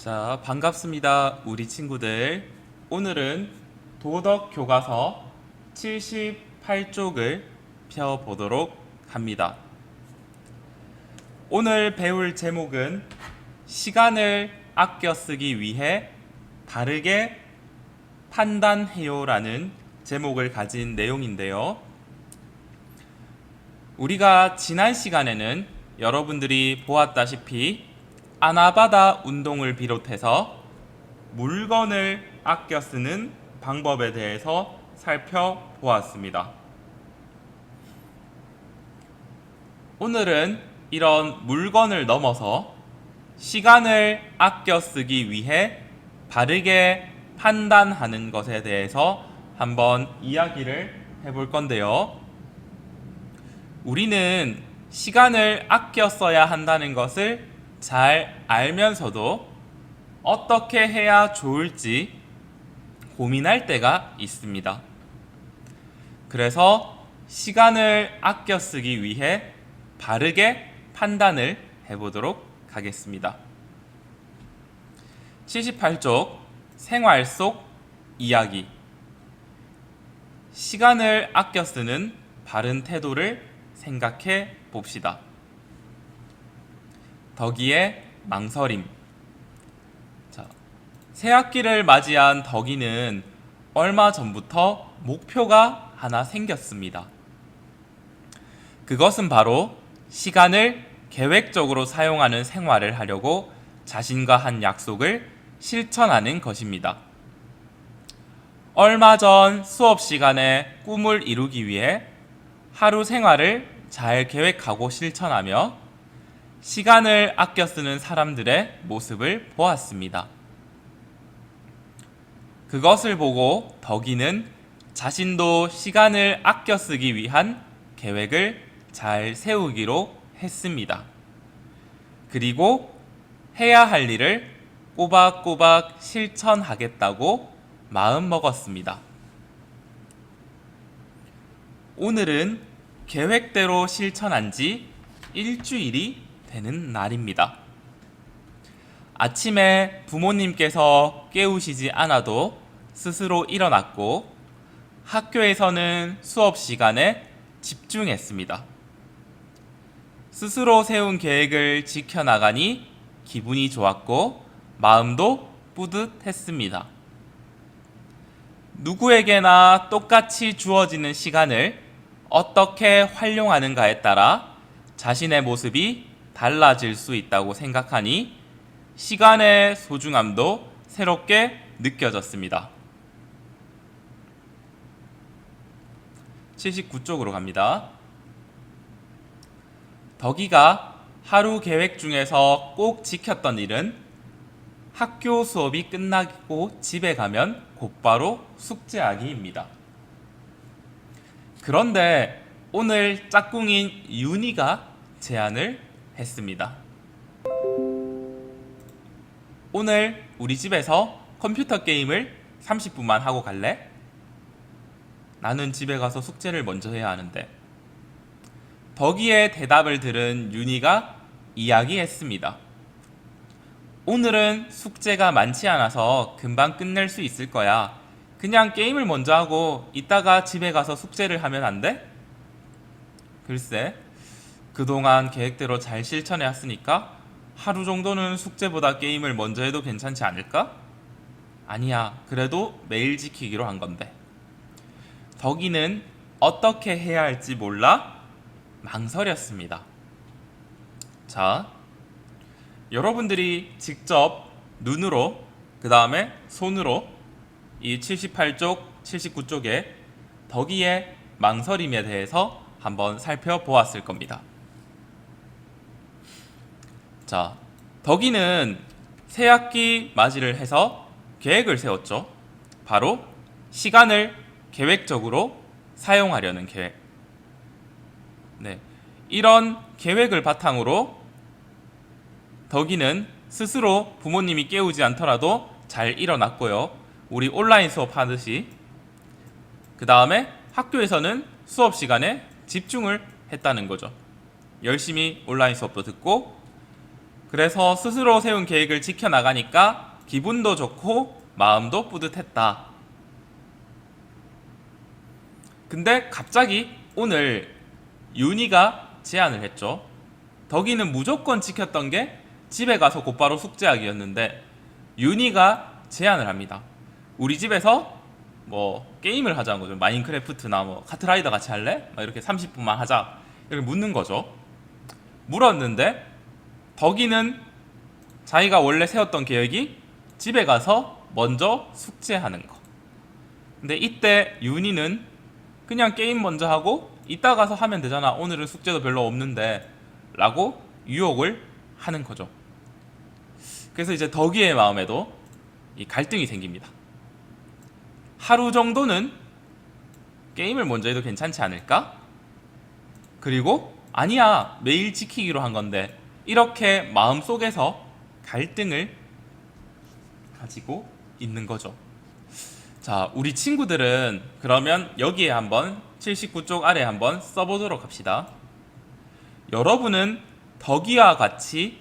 자, 반갑습니다. 우리 친구들. 오늘은 도덕 교과서 78쪽을 펴보도록 합니다. 오늘 배울 제목은 시간을 아껴 쓰기 위해 바르게 판단해요라는 제목을 가진 내용인데요. 우리가 지난 시간에는 여러분들이 보았다시피 아나바다 운동을 비롯해서 물건을 아껴 쓰는 방법에 대해서 살펴보았습니다. 오늘은 이런 물건을 넘어서 시간을 아껴 쓰기 위해 바르게 판단하는 것에 대해서 한번 이야기를 해볼 건데요. 우리는 시간을 아껴 써야 한다는 것을 잘 알면서도 어떻게 해야 좋을지 고민할 때가 있습니다. 그래서 시간을 아껴 쓰기 위해 바르게 판단을 해보도록 하겠습니다. 78쪽 생활 속 이야기. 시간을 아껴 쓰는 바른 태도를 생각해 봅시다. 덕이의 망설임. 자, 새학기를 맞이한 덕이는 얼마 전부터 목표가 하나 생겼습니다. 그것은 바로 시간을 계획적으로 사용하는 생활을 하려고 자신과 한 약속을 실천하는 것입니다. 얼마 전 수업 시간에 꿈을 이루기 위해 하루 생활을 잘 계획하고 실천하며 시간을 아껴 쓰는 사람들의 모습을 보았습니다. 그것을 보고 덕이는 자신도 시간을 아껴 쓰기 위한 계획을 잘 세우기로 했습니다. 그리고 해야 할 일을 꼬박꼬박 실천하겠다고 마음먹었습니다. 오늘은 계획대로 실천한 지 일주일이 되는 날입니다. 아침에 부모님께서 깨우시지 않아도 스스로 일어났고 학교에서는 수업 시간에 집중했습니다. 스스로 세운 계획을 지켜나가니 기분이 좋았고 마음도 뿌듯했습니다. 누구에게나 똑같이 주어지는 시간을 어떻게 활용하는가에 따라 자신의 모습이 달라질 수 있다고 생각하니 시간의 소중함도 새롭게 느껴졌습니다. 79쪽으로 갑니다. 덕이가 하루 계획 중에서 꼭 지켰던 일은 학교 수업이 끝나고 집에 가면 곧바로 숙제하기입니다. 그런데 오늘 짝꿍인 윤희가 제안을 했습니다. 오늘 우리 집에서 컴퓨터 게임을 30분만 하고 갈래? 나는 집에 가서 숙제를 먼저 해야 하는데. 덕이의 대답을 들은 윤희가 이야기했습니다. 오늘은 숙제가 많지 않아서 금방 끝낼 수 있을 거야. 그냥 게임을 먼저 하고 이따가 집에 가서 숙제를 하면 안 돼? 글쎄, 그동안 계획대로 잘 실천해 왔으니까 하루 정도는 숙제보다 게임을 먼저 해도 괜찮지 않을까? 아니야, 그래도 매일 지키기로 한 건데. 덕이는 어떻게 해야 할지 몰라 망설였습니다. 자, 여러분들이 직접 눈으로, 그 다음에 손으로 이 78쪽, 79쪽에 덕이의 망설임에 대해서 한번 살펴보았을 겁니다. 자, 덕이는 새학기 맞이를 해서 계획을 세웠죠. 바로 시간을 계획적으로 사용하려는 계획. 네, 이런 계획을 바탕으로 덕이는 스스로 부모님이 깨우지 않더라도 잘 일어났고요. 우리 온라인 수업 하듯이. 그 다음에 학교에서는 수업 시간에 집중을 했다는 거죠. 열심히 온라인 수업도 듣고 그래서 스스로 세운 계획을 지켜나가니까 기분도 좋고 마음도 뿌듯했다. 근데 갑자기 오늘 윤희가 제안을 했죠. 덕이는 무조건 지켰던 게 집에 가서 곧바로 숙제하기였는데 윤희가 제안을 합니다. 우리 집에서 뭐 게임을 하자는 거죠. 마인크래프트나 뭐 카트라이더 같이 할래? 막 이렇게 30분만 하자. 이렇게 묻는 거죠. 물었는데 덕이는 자기가 원래 세웠던 계획이 집에 가서 먼저 숙제하는 거. 근데 이때 윤희는 그냥 게임 먼저 하고 이따 가서 하면 되잖아. 오늘은 숙제도 별로 없는데 라고 유혹을 하는 거죠. 그래서 이제 덕이의 마음에도 이 갈등이 생깁니다. 하루 정도는 게임을 먼저 해도 괜찮지 않을까? 그리고 아니야, 매일 지키기로 한 건데, 이렇게 마음속에서 갈등을 가지고 있는 거죠. 자, 우리 친구들은 그러면 여기에 한번 79쪽 아래 한번 써보도록 합시다. 여러분은 덕이와 같이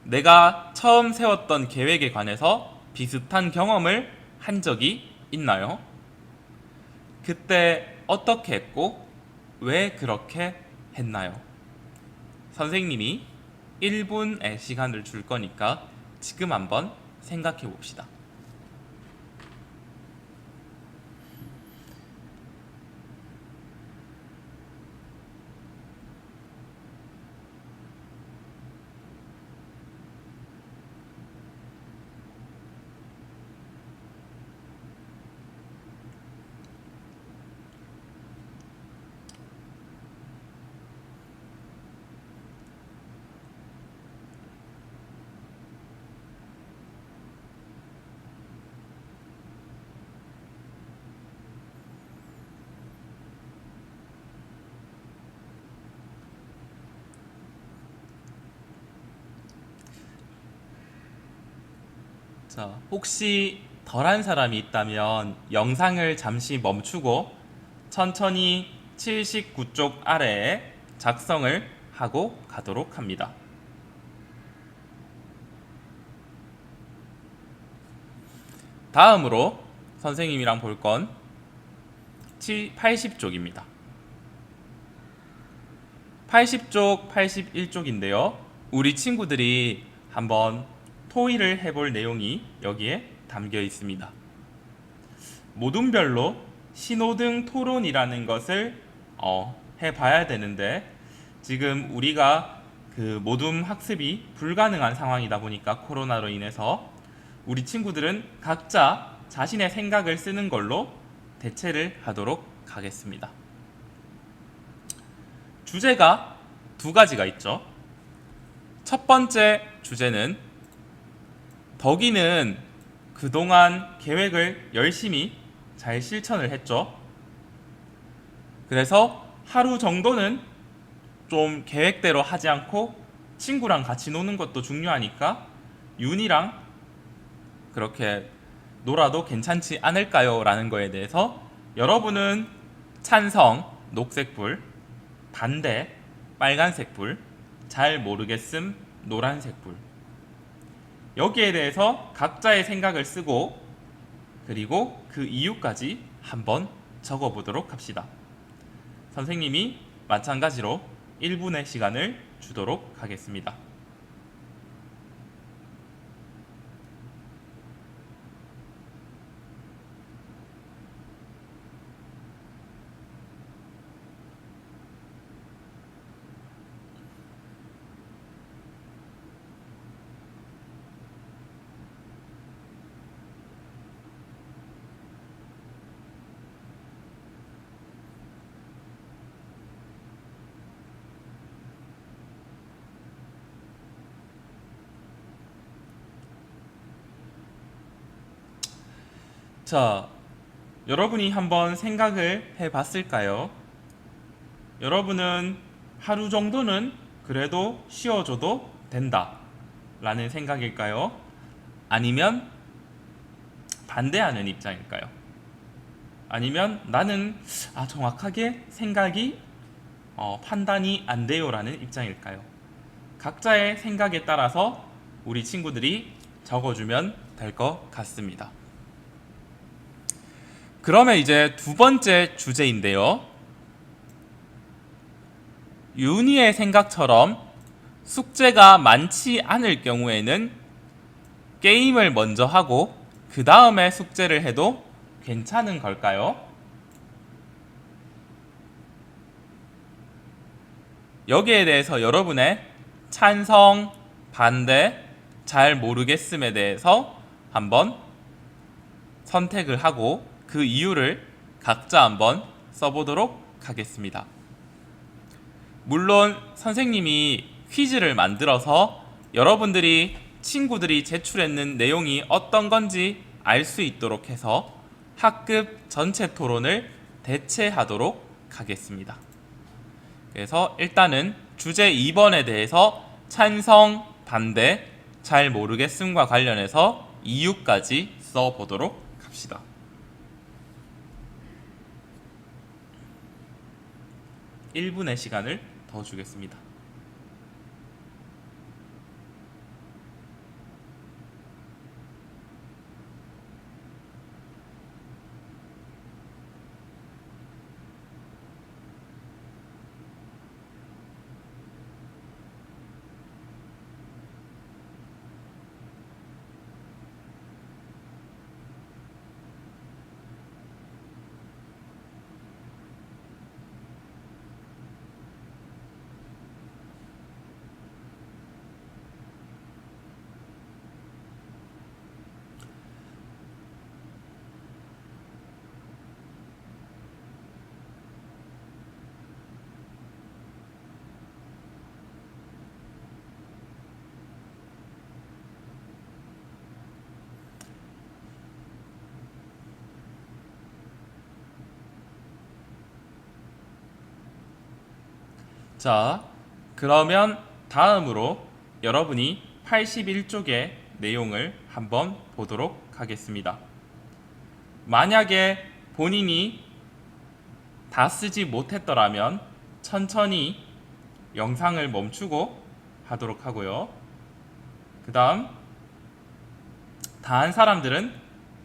내가 처음 세웠던 계획에 관해서 비슷한 경험을 한 적이 있나요? 그때 어떻게 했고 왜 그렇게 했나요? 선생님이 1분의 시간을 줄 거니까 지금 한번 생각해 봅시다. 자, 혹시 덜한 사람이 있다면 영상을 잠시 멈추고 천천히 79쪽 아래에 작성을 하고 가도록 합니다. 다음으로 선생님이랑 볼 건 80쪽입니다. 80쪽, 81쪽인데요. 우리 친구들이 한번 토의를 해볼 내용이 여기에 담겨 있습니다. 모둠별로 신호등 토론이라는 것을 해봐야 되는데 지금 우리가 그 모둠 학습이 불가능한 상황이다 보니까 코로나로 인해서 우리 친구들은 각자 자신의 생각을 쓰는 걸로 대체를 하도록 하겠습니다. 주제가 두 가지가 있죠. 첫 번째 주제는 덕이는 그동안 계획을 열심히 잘 실천을 했죠. 그래서 하루 정도는 좀 계획대로 하지 않고 친구랑 같이 노는 것도 중요하니까 윤이랑 그렇게 놀아도 괜찮지 않을까요? 라는 거에 대해서 여러분은 찬성, 녹색불, 반대, 빨간색불, 잘 모르겠음, 노란색불. 여기에 대해서 각자의 생각을 쓰고 그리고 그 이유까지 한번 적어보도록 합시다. 선생님이 마찬가지로 1분의 시간을 주도록 하겠습니다. 자, 여러분이 한번 생각을 해봤을까요? 여러분은 하루 정도는 그래도 쉬어줘도 된다 라는 생각일까요? 아니면 반대하는 입장일까요? 아니면 나는 정확하게 생각이 판단이 안 돼요 라는 입장일까요? 각자의 생각에 따라서 우리 친구들이 적어주면 될 것 같습니다. 그러면 이제 두 번째 주제인데요. 윤희의 생각처럼 숙제가 많지 않을 경우에는 게임을 먼저 하고 그 다음에 숙제를 해도 괜찮은 걸까요? 여기에 대해서 여러분의 찬성, 반대, 잘 모르겠음에 대해서 한번 선택을 하고 그 이유를 각자 한번 써보도록 하겠습니다. 물론 선생님이 퀴즈를 만들어서 여러분들이 친구들이 제출했는 내용이 어떤 건지 알 수 있도록 해서 학급 전체 토론을 대체하도록 하겠습니다. 그래서 일단은 주제 2번에 대해서 찬성, 반대, 잘 모르겠음과 관련해서 이유까지 써보도록 합시다. (1분의) 시간을 더 주겠습니다. 자, 그러면 다음으로 여러분이 81쪽의 내용을 한번 보도록 하겠습니다. 만약에 본인이 다 쓰지 못했더라면 천천히 영상을 멈추고 하도록 하고요. 그 다음 다 한 사람들은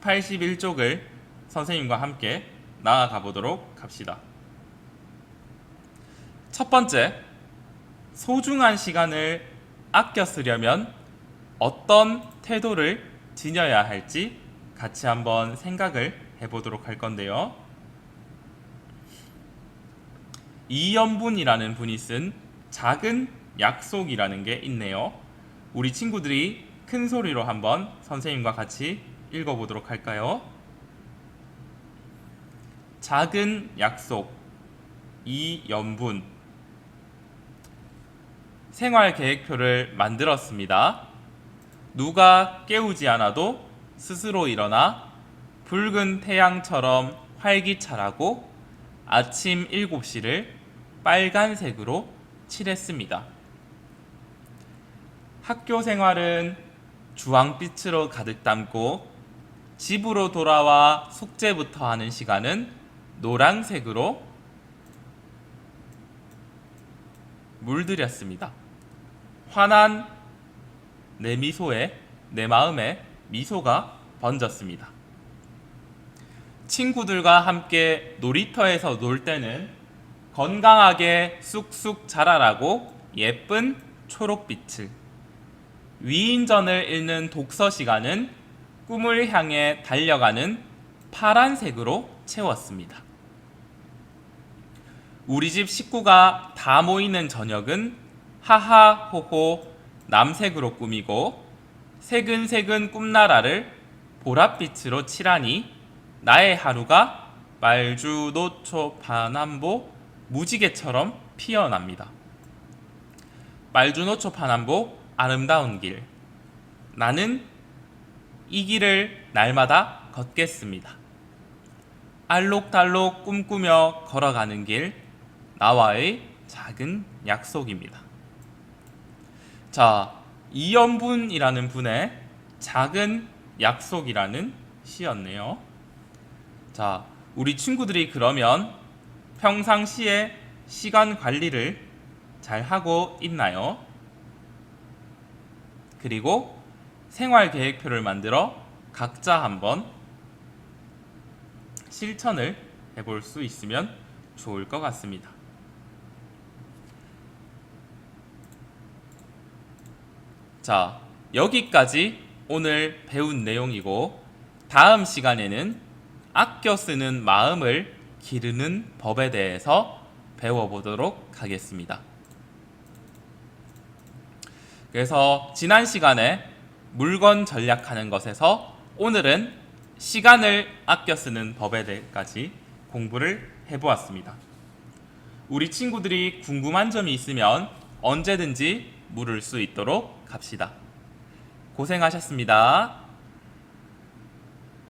81쪽을 선생님과 함께 나아가 보도록 합시다. 첫 번째, 소중한 시간을 아껴 쓰려면 어떤 태도를 지녀야 할지 같이 한번 생각을 해보도록 할 건데요. 이연분이라는 분이 쓴 작은 약속이라는 게 있네요. 우리 친구들이 큰 소리로 한번 선생님과 같이 읽어보도록 할까요? 작은 약속, 이연분. 생활계획표를 만들었습니다. 누가 깨우지 않아도 스스로 일어나 붉은 태양처럼 활기차라고 아침 7시를 빨간색으로 칠했습니다. 학교 생활은 주황빛으로 가득 담고 집으로 돌아와 숙제부터 하는 시간은 노란색으로 물들였습니다. 환한 내 미소에 내 마음에 미소가 번졌습니다. 친구들과 함께 놀이터에서 놀 때는 건강하게 쑥쑥 자라라고 예쁜 초록빛을, 위인전을 읽는 독서 시간은 꿈을 향해 달려가는 파란색으로 채웠습니다. 우리 집 식구가 다 모이는 저녁은 하하호호 남색으로 꾸미고 새근새근 꿈나라를 보랏빛으로 칠하니 나의 하루가 말주노초 파남보 무지개처럼 피어납니다. 말주노초 파남보 아름다운 길. 나는 이 길을 날마다 걷겠습니다. 알록달록 꿈꾸며 걸어가는 길, 나와의 작은 약속입니다. 자, 이연분이라는 분의 작은 약속이라는 시였네요. 자, 우리 친구들이 그러면 평상시에 시간 관리를 잘 하고 있나요? 그리고 생활 계획표를 만들어 각자 한번 실천을 해볼 수 있으면 좋을 것 같습니다. 자, 여기까지 오늘 배운 내용이고, 다음 시간에는 아껴 쓰는 마음을 기르는 법에 대해서 배워보도록 하겠습니다. 그래서 지난 시간에 물건 전략하는 것에서 오늘은 시간을 아껴 쓰는 법에 대해까지 공부를 해보았습니다. 우리 친구들이 궁금한 점이 있으면 언제든지 물을 수 있도록 합시다. 고생하셨습니다.